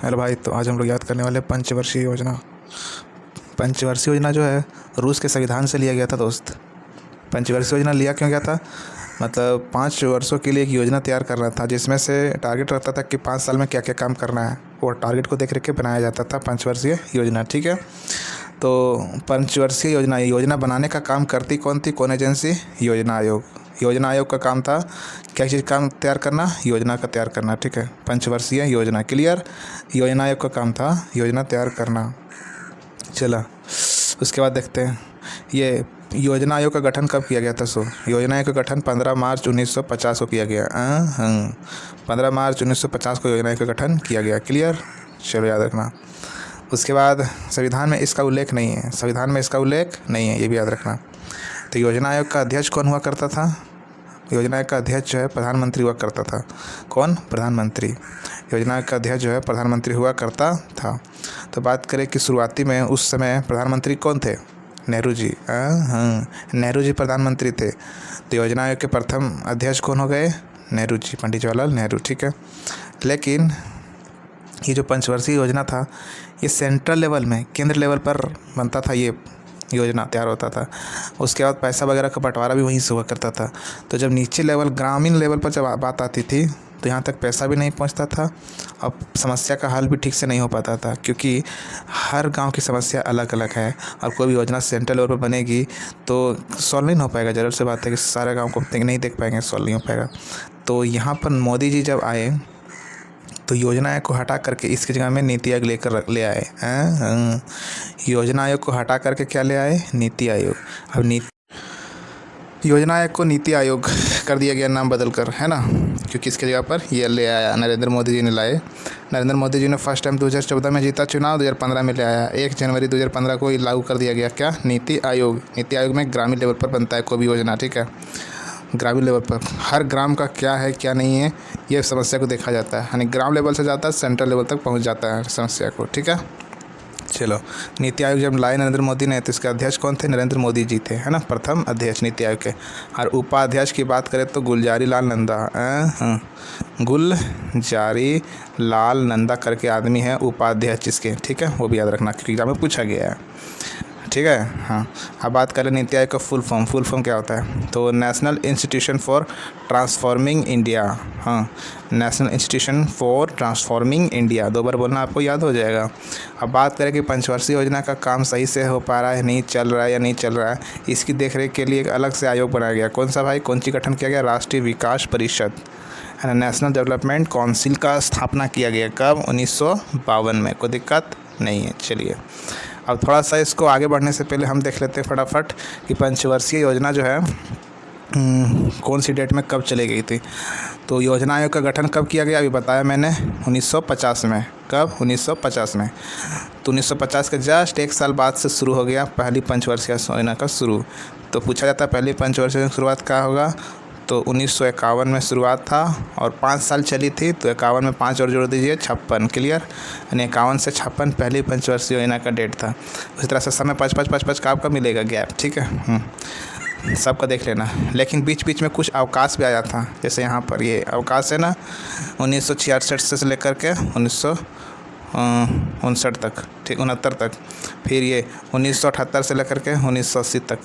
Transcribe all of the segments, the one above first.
Hello भाई, तो आज हम लोग याद करने वाले हैं पंचवर्षीय योजना। पंचवर्षीय योजना जो है रूस के संविधान से लिया गया था दोस्त। पंचवर्षीय योजना लिया क्यों गया था? मतलब 5 वर्षों के लिए एक योजना तैयार करना था, जिसमें से टारगेट रहता था कि 5 साल में क्या क्या काम करना है। वो टारगेट को देख रेख के बनाया जाता था पंचवर्षीय योजना। ठीक है, तो पंचवर्षीय योजना बनाने का काम करती कौन थी? कौन एजेंसी? योजना आयोग। योजना आयोग का काम था क्या चीज़ काम तैयार करना? योजना का तैयार करना। ठीक है, पंचवर्षीय योजना क्लियर। योजना आयोग का काम था योजना तैयार करना। चला, उसके बाद देखते हैं ये योजना आयोग का गठन कब किया गया था। योजना आयोग का गठन 15 मार्च 1950 को किया गया। 15 मार्च 1950 को योजना आयोग का गठन किया गया। क्लियर, चलो याद रखना। उसके बाद संविधान में इसका उल्लेख नहीं है, संविधान में इसका उल्लेख नहीं है, ये भी याद रखना। तो योजना आयोग का अध्यक्ष कौन हुआ करता था? योजना आयोग का अध्यक्ष जो है प्रधानमंत्री हुआ करता था। कौन? प्रधानमंत्री। योजना आयोग का अध्यक्ष जो है प्रधानमंत्री हुआ करता था। तो बात करें कि शुरुआती में उस समय प्रधानमंत्री कौन थे? नेहरू जी। नेहरू जी प्रधानमंत्री थे। तो योजना आयोग के प्रथम अध्यक्ष कौन हो गए? नेहरू जी, पंडित जवाहरलाल नेहरू। ठीक है, लेकिन ये जो पंचवर्षीय योजना था ये सेंट्रल लेवल में, केंद्र लेवल पर बनता था, ये योजना तैयार होता था। उसके बाद पैसा वगैरह का बंटवारा भी वहीं से हुआ करता था। तो जब नीचे लेवल, ग्रामीण लेवल पर जब बात आती थी तो यहाँ तक पैसा भी नहीं पहुँचता था और समस्या का हल भी ठीक से नहीं हो पाता था, क्योंकि हर गांव की समस्या अलग अलग है और कोई भी योजना सेंट्रल लेवल पर बनेगी तो सॉल्व नहीं हो पाएगा। ज़रूर से बात है कि सारे गाँव को नहीं देख पाएंगे, सॉल्व नहीं हो पाएगा। तो यहाँ पर मोदी जी जब आए तो योजना आयोग को हटा करके इसकी जगह में नीति आयोग ले आए। योजना आयोग को हटा करके क्या ले आए? नीति आयोग। अब योजना आयोग को नीति आयोग कर दिया गया नाम बदल कर, है ना, क्योंकि इसकी जगह पर ये ले आया नरेंद्र मोदी जी ने लाए। नरेंद्र मोदी जी ने फर्स्ट टाइम 2014 में जीता चुनाव, 2015 में ले आया। 1 जनवरी 2015 को लागू कर दिया गया क्या? नीति आयोग। नीति आयोग में ग्रामीण लेवल पर बनता है कोई भी योजना। ठीक है, ग्रामीण लेवल पर हर ग्राम का क्या है क्या नहीं है ये समस्या को देखा जाता है, यानी ग्राम लेवल से जाता है सेंट्रल लेवल तक पहुंच जाता है समस्या को। ठीक है, चलो, नीति आयोग जब लाए नरेंद्र मोदी ने तो इसके अध्यक्ष कौन थे? नरेंद्र मोदी जी थे, है ना, प्रथम अध्यक्ष नीति आयोग के। और उपाध्यक्ष की बात करें तो गुलजारी लाल नंदा। गुलजारी लाल नंदा करके आदमी है उपाध्यक्ष इसके। ठीक है, वो भी याद रखना क्योंकि एग्जाम में पूछा गया है। ठीक है, हाँ। अब बात करें नीति आयोग का फुल फॉर्म क्या होता है? तो national institution for transforming India. हाँ, national institution for transforming India, 2 बार बोलना आपको याद हो जाएगा। अब बात करें कि पंचवर्षीय योजना का काम सही से हो पा रहा है, नहीं चल रहा है या नहीं चल रहा है, इसकी देखरेख के लिए एक अलग से आयोग बनाया गया। कौन सा भाई? कौन सी गठन किया गया? राष्ट्रीय विकास परिषद, नेशनल डेवलपमेंट काउंसिल का स्थापना किया गया। कब? 1952 में। कोई दिक्कत नहीं है। चलिए, अब थोड़ा सा इसको आगे बढ़ने से पहले हम देख लेते हैं फटाफट कि पंचवर्षीय योजना जो है कौन सी डेट में कब चली गई थी। तो योजना आयोग का गठन कब किया गया? अभी बताया मैंने, 1950 में। कब? 1950 में। तो 1950 के जस्ट 1 साल बाद से शुरू हो गया पहली पंचवर्षीय योजना का शुरू। तो पूछा जाता है पहली पंचवर्षीय शुरुआत क्या होगा? तो 1951 में शुरुआत था और 5 साल चली थी। तो 51 में 5 और जोड़ दीजिए, 56। क्लियर, यानी 51 से 56 पहली पंचवर्षीय योजना का डेट था। उसी तरह से समय 5 का आपका मिलेगा गैप। ठीक है, सबका देख लेना। लेकिन बीच बीच में कुछ अवकाश भी आया था, जैसे यहाँ पर ये अवकाश है ना, 1966 से लेकर के 1959 तक, ठीक, 69 तक। फिर ये 1978 से लेकर के 1980 तक,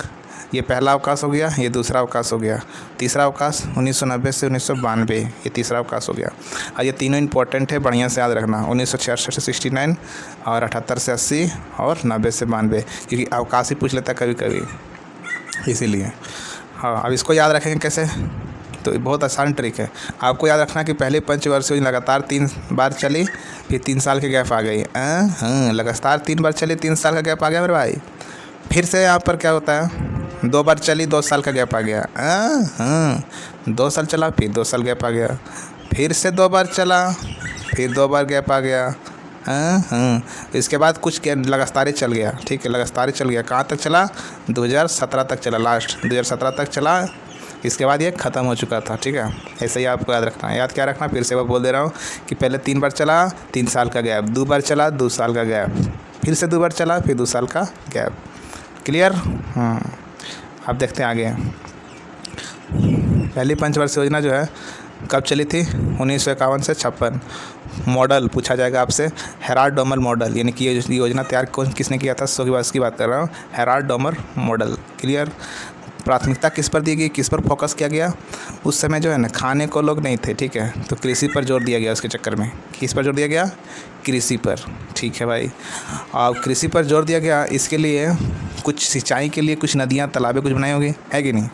ये पहला अवकाश हो गया। ये दूसरा अवकाश हो गया। तीसरा अवकाश 1990 से 1992, ये तीसरा अवकाश हो गया। और ये तीनों इंपॉर्टेंट है, बढ़िया से याद रखना। 1966 से 69 और 78 से 80 और 90 से 92, क्योंकि अवकाश ही पूछ लेता कभी कभी, इसीलिए। हाँ, अब इसको याद रखेंगे कैसे? तो बहुत आसान ट्रिक है। आपको याद रखना कि पहले पंचवर्षीय योजना लगातार 3 बार चली, फिर 3 साल के गैप आ गई। लगातार 3 बार चली, 3 साल का गैप आ गया मेरे भाई। फिर से यहाँ पर क्या होता है, 2 बार चली, 2 साल का गैप आ गया। 2 साल चला, फिर 2 साल गैप आ गया। फिर से 2 बार चला, फिर 2 बार गैप आ गया। इसके बाद कुछ लगातार ही चल गया। ठीक है, लगातार ही चल गया। कहाँ तक चला? 2017 तक चला, लास्ट 2017 तक चला। इसके बाद ये ख़त्म हो चुका था। ठीक है, ऐसे ही आपको याद रखना है। याद क्या रखना? फिर से वो बोल दे रहा हूँ कि पहले 3 बार चला, 3 साल का गैप, 2 बार चला, 2 साल का गैप, फिर से 2 बार चला, फिर 2 साल का गैप। क्लियर? अब देखते हैं आगे। पहली पंचवर्षीय योजना जो है कब चली थी? 1951 से 56। मॉडल पूछा जाएगा आपसे, हेराल्ड डोमर मॉडल, यानी कि ये योजना तैयार किसने किया था? सो की बात कर रहा हूँ, हेराल्ड डोमर मॉडल। क्लियर? प्राथमिकता किस पर दी गई, किस पर फोकस किया गया? उस समय जो है ना खाने को लोग नहीं थे, ठीक है, तो कृषि पर जोर दिया गया। उसके चक्कर में किस पर जोर दिया गया? कृषि पर। ठीक है भाई, अब कृषि पर जोर दिया गया, इसके लिए कुछ सिंचाई के लिए कुछ नदियाँ तालाबें कुछ बनाई होगी, है कि नहीं?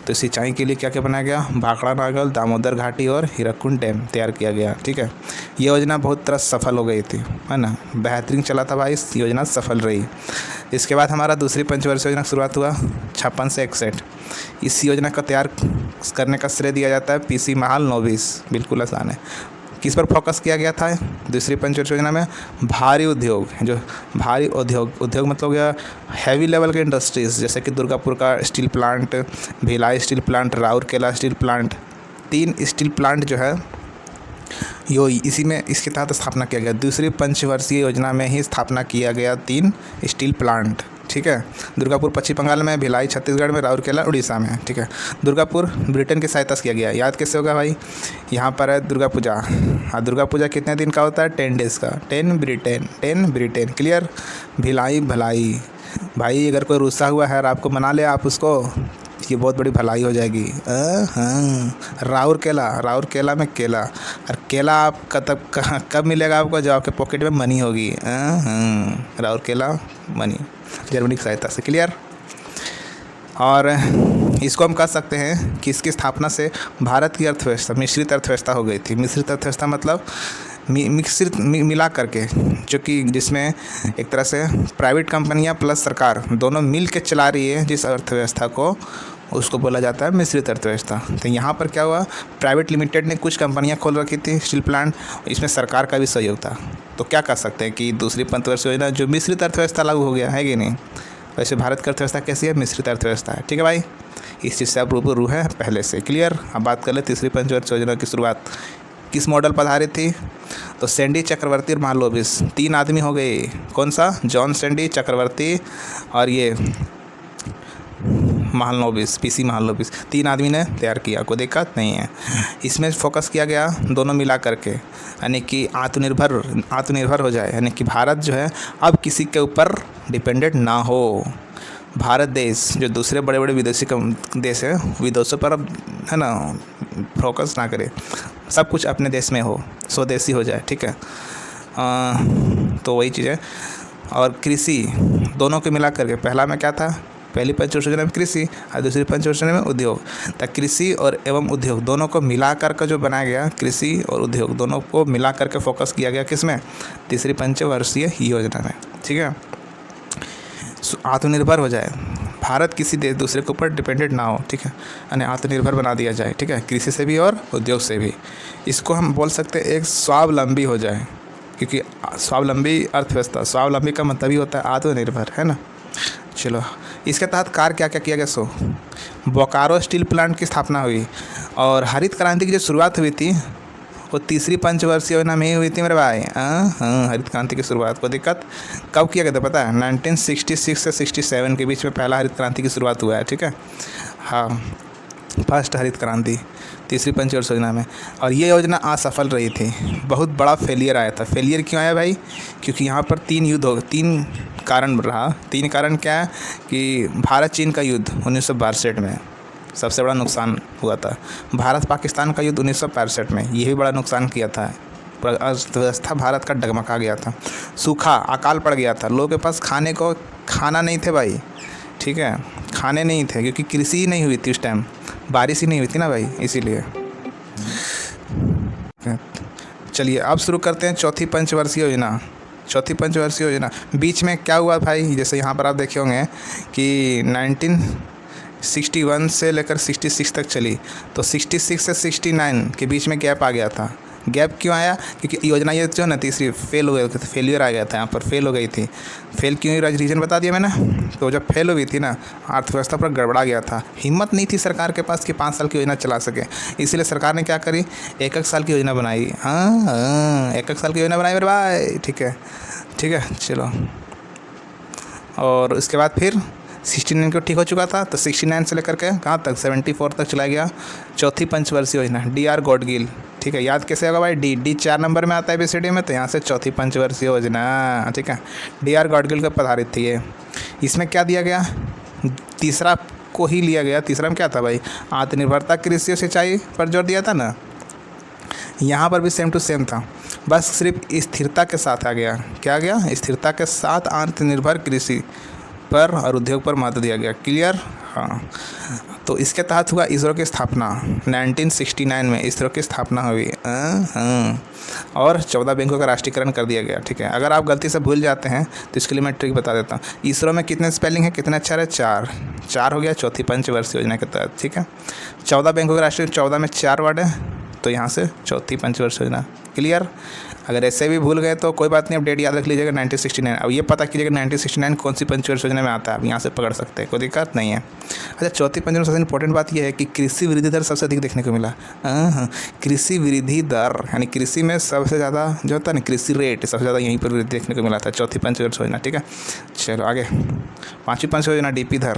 तो सिंचाई के लिए क्या क्या बनाया गया? भाखड़ा नागल, दामोदर घाटी और हीराकुंड डैम तैयार किया गया। ठीक है, ये योजना बहुत तरह सफल हो गई थी, है ना, बेहतरीन चला था भाई, इस योजना सफल रही। इसके बाद हमारा दूसरी पंचवर्षीय योजना की शुरुआत हुआ 56 से 61। इस योजना को तैयार करने का श्रेय दिया जाता है PC महालनोबिस। बिल्कुल आसान है। किस पर फोकस किया गया था दूसरी पंचवर्षीय योजना में? भारी उद्योग, जो भारी उद्योग मतलब गया हैवी लेवल के इंडस्ट्रीज़, जैसे कि दुर्गापुर का steel plant, Bhilai steel plant, Rourkela steel plant. 3 steel plant जो है इसी में इसके तहत स्थापना किया गया। दूसरी पंचवर्षीय योजना में ही स्थापना किया गया 3 स्टील प्लांट। ठीक है, दुर्गापुर पश्चिम बंगाल में, भिलाई छत्तीसगढ़ में, राउरकेला उड़ीसा में। ठीक है, दुर्गापुर ब्रिटेन की सहायता से किया गया। याद कैसे होगा भाई? यहाँ पर है दुर्गा पूजा। हाँ, दुर्गा पूजा कितने दिन का होता है? 10 डेज़ का। 10 ब्रिटेन। क्लियर? भिलाई भलाई भाई, अगर कोई रुस्सा हुआ है और आपको मना ले आप उसको, ये बहुत बड़ी भलाई हो जाएगी। हाँ, राउरकेला में केला, और केला आप कब मिलेगा आपको? जब आपके पॉकेट में मनी होगी। राउरकेला मनी, जर्मनी की सहायता से। क्लियर? और इसको हम कह सकते हैं कि इसकी स्थापना से भारत की अर्थव्यवस्था मिश्रित अर्थव्यवस्था हो गई थी। मिश्रित अर्थव्यवस्था मतलब मिला करके, जो कि जिसमें एक तरह से प्राइवेट कंपनियां प्लस सरकार दोनों मिल के चला रही है जिस अर्थव्यवस्था को, उसको बोला जाता है मिश्रित अर्थव्यवस्था। तो यहाँ पर क्या हुआ? प्राइवेट लिमिटेड ने कुछ कंपनियां खोल रखी थी स्टील प्लांट, इसमें सरकार का भी सहयोग था। तो क्या कह सकते हैं कि दूसरी पंचवर्षीय योजना जो मिश्रित अर्थव्यवस्था लागू हो गया, है कि नहीं? वैसे भारत की अर्थव्यवस्था कैसी है? मिश्रित अर्थव्यवस्था है। ठीक है भाई, इस चीज़ से आप रूबरू है पहले से। क्लियर? अब बात कर ले तीसरी पंचवर्षीय योजना की शुरुआत किस मॉडल पर आधारित थी? तो सैंडी, चक्रवर्ती और महालनोबिस। 3 आदमी हो गए। कौन सा? जॉन सैंडी, चक्रवर्ती और ये महालनोबिस, PC महालनोबिस। 3 आदमी ने तैयार किया, कोई दिक्कत नहीं है। इसमें फोकस किया गया दोनों मिला करके, यानी कि आत्मनिर्भर हो जाए, यानी कि भारत जो है अब किसी के ऊपर डिपेंडेंट ना हो। भारत देश जो दूसरे बड़े बड़े विदेशी देश है, विदेशों पर अब है ना फोकस ना करे, सब कुछ अपने देश में हो, स्वदेशी हो जाए। ठीक है, तो वही चीज़ है। और कृषि दोनों को मिला करके, पहला में क्या था? पहली पंचवर्षीय योजना में कृषि और दूसरी पंचवर्षीय योजना में उद्योग। तो कृषि और एवं उद्योग दोनों को मिला कर जो बनाया गया, कृषि और उद्योग दोनों को मिला करके फोकस किया गया किसमें? तीसरी पंचवर्षीय योजना में। ठीक है, आत्मनिर्भर हो जाए, भारत किसी देश दूसरे के ऊपर डिपेंडेंट ना हो। ठीक है, यानी आत्मनिर्भर बना दिया जाए। ठीक है, कृषि से भी और उद्योग से भी। इसको हम बोल सकते हैं एक स्वावलंबी हो जाए, क्योंकि स्वावलंबी अर्थव्यवस्था, स्वावलंबी का मतलब ही होता है आत्मनिर्भर, है ना। चलो, इसके तहत कार्य क्या क्या किया गया? बोकारो स्टील प्लांट की स्थापना हुई, और हरित क्रांति की जो शुरुआत हुई थी वो तीसरी पंचवर्षीय योजना में ही हुई थी मेरे भाई। हाँ, हरित क्रांति की शुरुआत को दिक्कत कब किया गया था पता है? 1966 से 67 के बीच में पहला हरित क्रांति की शुरुआत हुआ है। ठीक है, हाँ, फर्स्ट हरित क्रांति तीसरी पंचवर्षीय योजना में। और ये योजना असफल रही थी, बहुत बड़ा फेलियर आया था। फेलियर क्यों आया भाई? क्योंकि यहाँ पर 3 कारण रहा। 3 कारण क्या है? कि भारत चीन का युद्ध 1962 में सबसे बड़ा नुकसान हुआ था। भारत पाकिस्तान का युद्ध 1965 में, ये भी बड़ा नुकसान किया था। अर्थव्यवस्था भारत का डगमगा गया था। सूखा, अकाल पड़ गया था, लोगों के पास खाना नहीं थे भाई। ठीक है, खाने नहीं थे, क्योंकि कृषि ही नहीं हुई थी उस टाइम, बारिश ही नहीं हुई थी ना भाई, इसीलिए। चलिए अब शुरू करते हैं चौथी पंचवर्षीय योजना। चौथी पंचवर्षीय योजना बीच में क्या हुआ भाई? जैसे यहाँ पर आप देखे होंगे कि 1961 से लेकर 66 तक चली, तो 66 से 69 के बीच में गैप आ गया था। गैप क्यों आया? क्योंकि योजना ये जो है ना तीसरी फेल हो गई थी, फेलियर आ गया था, यहाँ पर फेल हो गई थी। फेल क्यों हुई? रीज़न बता दिया मैंने। तो जब फेल हुई थी ना, अर्थव्यवस्था पर गड़बड़ा गया था, हिम्मत नहीं थी सरकार के पास कि 5 साल की योजना चला सके, इसलिए सरकार ने क्या करी? 1-1 साल की योजना बनाई। हाँ, 1-1 साल की योजना बनाई मेरे भाई। ठीक है, चलो। और उसके बाद फिर 69 को ठीक हो चुका था, तो 69 से लेकर के कहाँ तक 74 तक चला गया। चौथी पंचवर्षीय योजना DR गॉडगिल, ठीक है, याद कैसे होगा भाई, डी 4 नंबर में आता है ABCD में, तो यहाँ से चौथी पंचवर्षीय योजना, ठीक है, DR गॉडगिल को आधारित थी ये। इसमें क्या दिया गया, तीसरा को ही लिया गया। तीसरा में क्या था भाई, आत्मनिर्भरता कृषि और सिंचाई पर जोर दिया था ना, यहाँ पर भी सेम टू सेम था, बस सिर्फ स्थिरता के साथ आ गया। क्या आ गया, स्थिरता के साथ आत्मनिर्भर कृषि पर और उद्योग पर महत्व दिया गया। क्लियर, हाँ। तो इसके तहत हुआ इसरो की स्थापना 1969 में, इसरो की स्थापना हुई। हाँ। और 14 बैंकों का राष्ट्रीयकरण कर दिया गया, ठीक है। अगर आप गलती से भूल जाते हैं तो इसके लिए मैं ट्रिक बता देता हूँ। इसरो में कितने स्पेलिंग है, कितने अक्षर है, 4 हो गया चौथी पंचवर्षीय योजना के तहत, ठीक है। 14 बैंकों का राष्ट्रीय, 14 में 4 वर्ड है, तो यहाँ से चौथी पंचवर्षीय योजना। क्लियर, अगर ऐसे भी भूल गए तो कोई बात नहीं, अपडेट याद रख लीजिएगा 1969। अब ये पता कीजिएगा 1969 कौन सी पंचवर्षीय योजना में आता है, आप यहाँ से पकड़ सकते हैं, कोई दिक्कत नहीं है। अच्छा, चौथी पंचवर्षीय सबसे इंपॉर्टेंट बात यह है कि कृषि वृद्धि दर सबसे अधिक देखने को मिला। हाँ, कृषि वृद्धि दर यानी कृषि में सबसे ज़्यादा जो होता है ना, कृषि रेट सबसे ज़्यादा यहीं पर देखने को मिला था, चौथी पंचवर्षीय योजना, ठीक है। चलो आगे, पाँचवीं पंचवर्षीय योजना DP धर,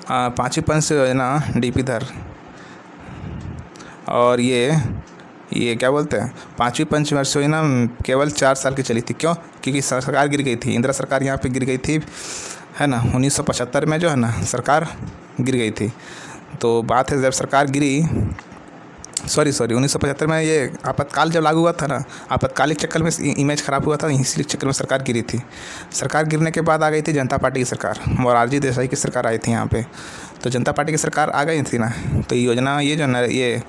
पाँचवीं पंचवर्षीय योजना DP धर, और ये क्या बोलते हैं, पाँचवीं पंचवर्षीय योजना केवल 4 साल की चली थी। क्यों, क्योंकि सरकार गिर गई थी, इंदिरा सरकार यहाँ पे गिर गई थी, है ना, 1975 में जो है ना सरकार गिर गई थी। तो बात है जब सरकार गिरी, सॉरी 1975 में ये आपातकाल जब लागू हुआ था ना, आपातकालिक चक्कर में इमेज ख़राब हुआ था, इसी चक्कर में सरकार गिरी थी। सरकार गिरने के बाद आ गई थी जनता पार्टी की सरकार, मोरारजी देसाई की सरकार आई थी यहाँ पे, तो जनता पार्टी की सरकार आ गई थी ना, तो ये योजना ये जो ना ये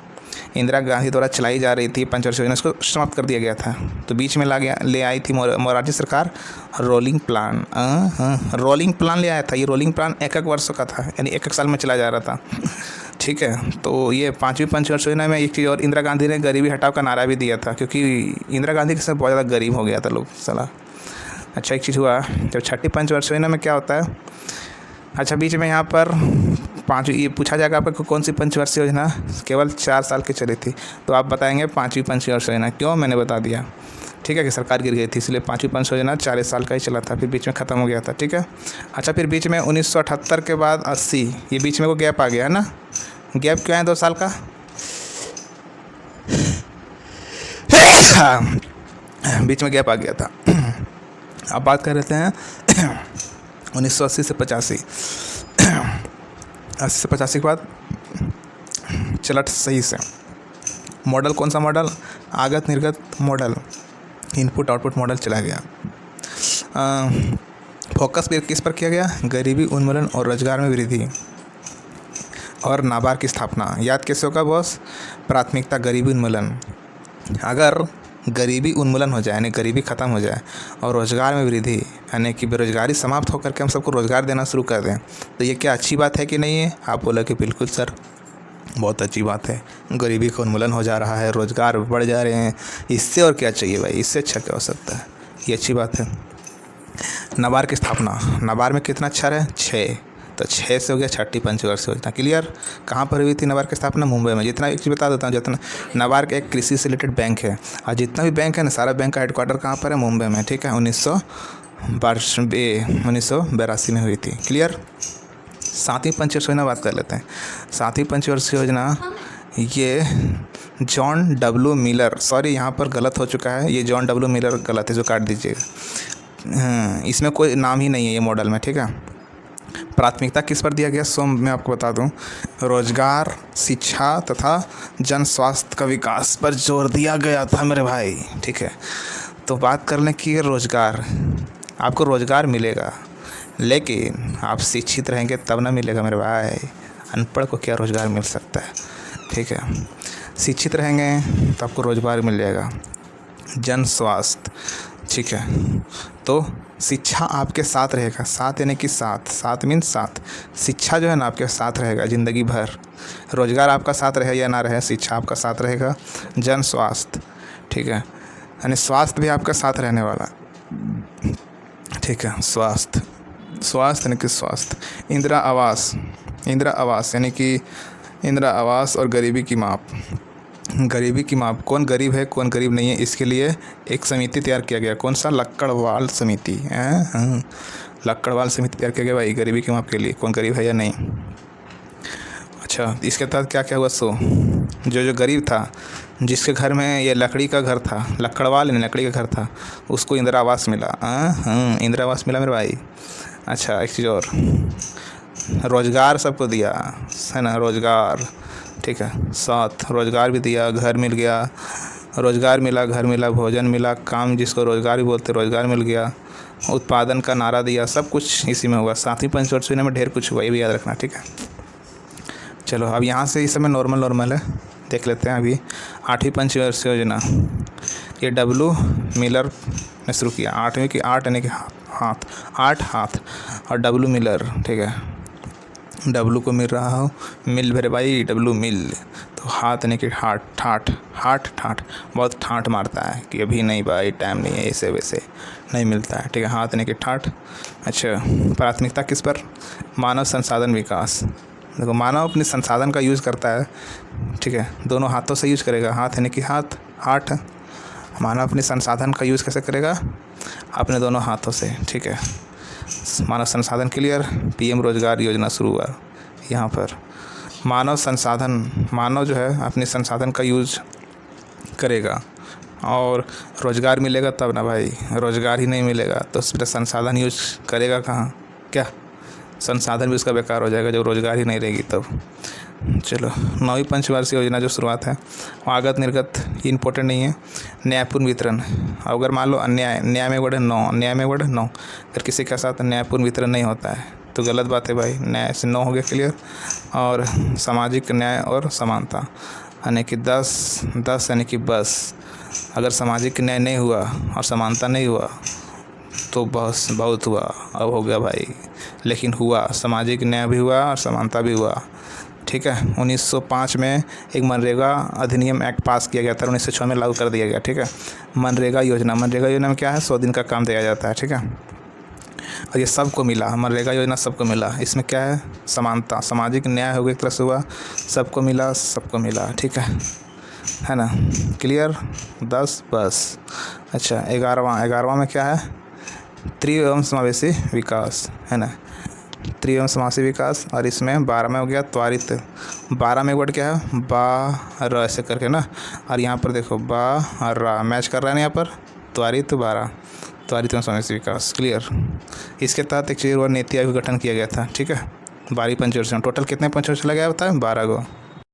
इंदिरा गांधी द्वारा चलाई जा रही थी पंचवर्षीय योजना, इसको समाप्त कर दिया गया था। तो बीच में ले आई थी मोरारजी सरकार रोलिंग प्लान। रोलिंग प्लान ले आया था, ये रोलिंग प्लान 1 वर्षों का था, यानी 1 साल में चला जा रहा था, ठीक है। तो ये पाँचवीं पंचवर्षीय योजना में एक चीज़ और, इंदिरा गांधी ने गरीबी हटाओ का नारा भी दिया था, क्योंकि इंदिरा गांधी के साथ बहुत ज़्यादा गरीब हो गया था लोग साला। अच्छा, एक चीज़ हुआ जब छठी पंचवर्षीय योजना में क्या होता है, अच्छा बीच में यहाँ पर ये पूछा जाएगा आपको कौन सी पंचवर्षीय योजना केवल 4 साल की चली थी, तो आप बताएंगे पाँचवीं पंचवर्षीय योजना। क्यों, मैंने बता दिया, ठीक है, कि सरकार गिर गई थी, इसलिए पाँचवीं पंचवर्षीय योजना 40 साल का ही चला था, फिर बीच में ख़त्म हो गया था, ठीक है। अच्छा, फिर बीच में 1978 के बाद 80, ये बीच में वो गैप आ गया है ना, गैप क्यों है 2 साल का, बीच में गैप आ गया था। अब बात कर लेते हैं 1980 से 85, 80 से 85 के बाद चला सही से। मॉडल कौन सा मॉडल, आगत निर्गत मॉडल, इनपुट आउटपुट मॉडल चला गया। फोकस किस पर किया गया, गरीबी उन्मूलन और रोजगार में वृद्धि और नाबार्ड की स्थापना। याद कैसे होगा बॉस, प्राथमिकता गरीबी उन्मूलन। अगर गरीबी उन्मूलन हो जाए यानी गरीबी ख़त्म हो जाए और रोज़गार में वृद्धि यानी कि बेरोजगारी समाप्त होकर के हम सबको रोज़गार देना शुरू कर दें, तो ये क्या अच्छी बात है कि नहीं है। आप बोले कि बिल्कुल सर, बहुत अच्छी बात है, गरीबी का उन्मूलन हो जा रहा है, रोज़गार बढ़ जा रहे हैं, इससे और क्या चाहिए भाई, इससे अच्छा क्या हो सकता है, ये अच्छी बात है। नाबार्ड की स्थापना, नाबार्ड में कितना अक्षर है, 6, तो 6 से हो गया छठी पंचवर्षीय योजना। क्लियर, कहाँ पर हुई थी नाबार्ड की स्थापना, मुंबई में। जितना एक चीज़ बता देता हूँ, जितना नाबार्ड एक कृषि से रिलेटेड बैंक है, और जितना भी बैंक है ना, सारा बैंक का हेडक्वार्टर कहाँ पर है, मुंबई में, ठीक है। 1982 में हुई थी। क्लियर, 7वीं पंचवर्षीय योजना बात कर लेते हैं। 7वीं पंचवर्षीय योजना ये जॉन डब्ल्यू मिलर, सॉरी यहाँ पर गलत हो चुका है, ये जॉन डब्ल्यू मिलर गलत है, जो काट दीजिएगा, इसमें कोई नाम ही नहीं है ये मॉडल में, ठीक है। प्राथमिकता किस पर दिया गया, सो मैं आपको बता दूं, रोजगार, शिक्षा तथा जन स्वास्थ्य का विकास पर जोर दिया गया था मेरे भाई, ठीक है। तो बात कर लें कि रोजगार, आपको रोजगार मिलेगा, लेकिन आप शिक्षित रहेंगे तब ना मिलेगा मेरे भाई, अनपढ़ को क्या रोजगार मिल सकता है, ठीक है। शिक्षित रहेंगे तो आपको रोजगार मिल जाएगा। जन स्वास्थ्य, ठीक है, तो शिक्षा आपके साथ रहेगा, साथ यानी कि साथ मीन्स साथ, शिक्षा जो है ना आपके साथ रहेगा ज़िंदगी भर। रोजगार आपका साथ रहे या ना रहे, शिक्षा आपका साथ रहेगा। जन स्वास्थ्य, ठीक है, यानी स्वास्थ्य भी आपका साथ रहने वाला, ठीक है। स्वास्थ्य यानी कि स्वास्थ्य। इंदिरा आवास यानी कि इंदिरा आवास और गरीबी की माप। गरीबी की माप, कौन गरीब है कौन गरीब नहीं है, इसके लिए एक समिति तैयार किया गया, कौन सा, लक्कड़वाल समिति। लक्कड़वाल समिति तैयार किया गया भाई गरीबी के माप के लिए। कौन गरीब है या नहीं। अच्छा, इसके तहत क्या क्या हुआ सो जो गरीब था, जिसके घर में ये लकड़ी का घर था, लक्कड़वाल ने लकड़ी का घर था, उसको इंदिरा आवास मिला। इंदिरा आवास मिला मेरे भाई। अच्छा, एक चीज़ और, रोज़गार सबको दिया है ना, रोज़गार, ठीक है, साथ रोज़गार भी दिया, घर मिल गया, रोज़गार मिला, घर मिला, भोजन मिला, काम जिसको रोज़गार भी बोलते, रोज़गार मिल गया, उत्पादन का नारा दिया, सब कुछ इसी में हुआ। सातवीं पंचवर्षीय योजना में ढेर कुछ हुआ, ये भी याद रखना, ठीक है। चलो अब यहाँ से इस समय नॉर्मल है, देख लेते हैं। अभी 8वीं पंचवर्षीय योजना, ये डब्लू मिलर ने शुरू किया। 8वीं की 8 यानी कि हाथ, 8 हाथ, और डब्लू मिलर, ठीक है। डब्लू को मिल रहा हो, मिल मेरे भाई, डब्लू मिल, तो हाथ यानी कि ठाठ बहुत ठाठ मारता है कि अभी नहीं भाई, टाइम नहीं है, ऐसे वैसे नहीं मिलता है, ठीक है। हाथ यानी कि ठाठ। अच्छा, प्राथमिकता किस पर, मानव संसाधन विकास। देखो, मानव अपने संसाधन का यूज़ करता है, ठीक है, दोनों हाथों से यूज़ करेगा। हाथ यानी कि हाथ, मानव अपने संसाधन का यूज़ कैसे करेगा, अपने दोनों हाथों से, ठीक है। मानव संसाधन क्लियर। पीएम रोजगार योजना शुरू हुआ यहाँ पर। मानव संसाधन, मानव जो है अपने संसाधन का यूज़ करेगा और रोज़गार मिलेगा तब ना भाई। रोज़गार ही नहीं मिलेगा तो उस पर संसाधन यूज करेगा कहाँ, क्या संसाधन भी उसका बेकार हो जाएगा जब रोज़गार ही नहीं रहेगी तब। चलो, 9वीं पंचवार्षिक योजना जो शुरुआत है, आगत निर्गत इम्पोर्टेंट नहीं है। न्यायपूर्ण वितरण, अगर मान लो अन्याय, न्याय में वर्ड 9, न्याय में वर्ड 9, अगर किसी के साथ न्यायपूर्ण वितरण नहीं होता है तो गलत बात है भाई। न्याय से 9 हो गया क्लियर। और सामाजिक न्याय और समानता यानी कि 10 यानी कि बस, अगर सामाजिक न्याय नहीं हुआ और समानता नहीं हुआ तो बस बहुत हुआ, अब हो गया भाई। लेकिन हुआ, सामाजिक न्याय भी हुआ और समानता भी हुआ, ठीक है। 1905 में एक मनरेगा अधिनियम एक्ट पास किया गया था, 1906 में लागू कर दिया गया, ठीक है। मनरेगा योजना में क्या है, 100 दिन का काम दिया जाता है, ठीक है। और ये सबको मिला, मनरेगा योजना सबको मिला। इसमें क्या है, समानता, सामाजिक न्याय हो गया, एक तरह से हुआ, सबको मिला, ठीक है ना, क्लियर। 10 बस। अच्छा, 11वां में क्या है, त्रिव एवं समावेशी विकास, है ना, त्रिव एवं समावेशी विकास। और इसमें 12 में हो गया त्वरित। 12 में वर्ड क्या है, बा र ऐसे करके ना, और यहाँ पर देखो बा और रा मैच कर रहा है ना, यहाँ पर त्वरित 12, त्वरित एवं समावेशी विकास, क्लियर। इसके तहत एक चीज़ और नीति आयोग का गठन किया गया था, ठीक है। 12वीं पंचवर्षीय, टोटल कितने पंचवर्षीय लगा होता है, 12 गो।